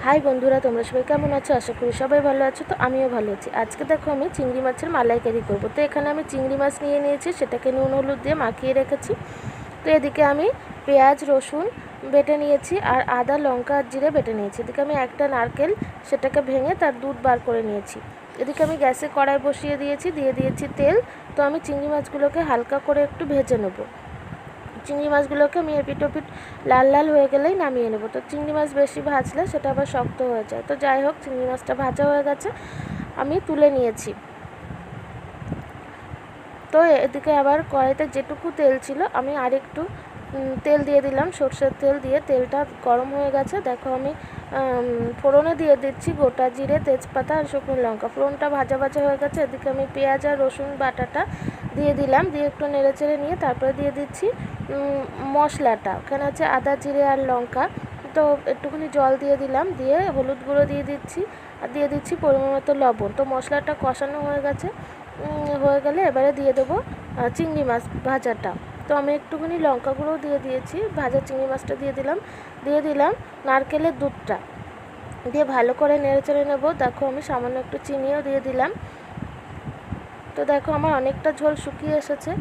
High বন্ধুরা, তোমরা সবাই কেমন আছো? আশা করি সবাই ভালো আছো। তো আমিও ভালো আছি। আজকে দেখো আমি চিংড়ি মাছের মালাইকারি করব। তো এখানে আমি চিংড়ি মাছ নিয়ে নিয়েছি, সেটাকে নুন হলুদ দিয়ে মাখিয়ে রেখেছি। তো এদিকে আমি পেঁয়াজ রসুন বেটে নিয়েছি, আর আদা লঙ্কা আর জিরে বেটে নিয়েছি। এদিকে আমি একটা নারকেল, সেটাকে ভেঙে তার দুধ বার করে নিয়েছি। এদিকে আমি গ্যাসে কড়াই বসিয়ে দিয়েছি, দিয়ে দিয়েছি তেল। তো আমি চিংড়ি মাছগুলোকে হালকা করে একটু ভেজে নেবো। চিংড়ি মাছগুলোকে আমি এপিট ওপিট লাল লাল হয়ে গেলেই নামিয়ে নেব। তো চিংড়ি মাছ বেশি ভাজলে সেটা আবার শক্ত হয়ে যায়। তো যাই হোক, চিংড়ি মাছটা ভাজা হয়ে গেছে, আমি তুলে নিয়েছি। তো এদিকে আবার কড়াইতে যেটুকু তেল ছিল আমি আরেকটু তেল দিয়ে দিলাম, সর্ষের তেল দিয়ে। তেলটা গরম হয়ে গেছে, দেখো আমি ফোড়নে দিয়ে দিচ্ছি গোটা জিরে, তেজপাতা আর শুকনো লঙ্কা। ফোড়নটা ভাজা ভাজা হয়ে গেছে, এদিকে আমি পেঁয়াজ আর রসুন বাটাটা দিয়ে দিলাম, দিয়ে একটু নেড়ে চেড়ে নিয়ে তারপরে দিয়ে দিচ্ছি মশলাটা। ওখানে আছে আদা জিরে আর লঙ্কা। তো একটুখানি জল দিয়ে দিলাম, দিয়ে হলুদ গুঁড়ো দিয়ে দিচ্ছি, আর দিয়ে দিচ্ছি পরিমাণ মতো লবণ। তো মশলাটা কষানো হয়ে গেছে, হয়ে গেলে এবারে দিয়ে দেবো চিংড়ি মাছ ভাজাটা। তো আমি একটুখানি লঙ্কা গুঁড়োও দিয়ে দিয়েছি, ভাজা চিংড়ি মাছটা দিয়ে দিলাম নারকেলের দুধটা দিয়ে ভালো করে নেড়ে চেড়ে নেবো। দেখো আমি সামান্য একটু চিনিও দিয়ে দিলাম। তো দেখো আমার অনেকটা ঝোল শুকিয়ে এসেছে।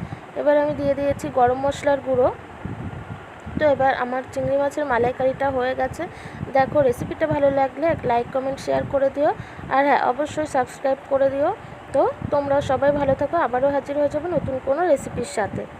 এবার আমি দিয়ে দিয়েছি গরম মশলার গুঁড়ো। তো এবার আমার চিংড়ি মাছের মালাইকারিটা হয়ে গেছে। দেখো, রেসিপিটা ভালো লাগলে এক লাইক কমেন্ট শেয়ার করে দিও, আর হ্যাঁ, অবশ্যই সাবস্ক্রাইব করে দিও। তো তোমরা সবাই ভালো থাকো, আবারও হাজির হয়ে যাবো নতুন কোনো রেসিপির সাথে।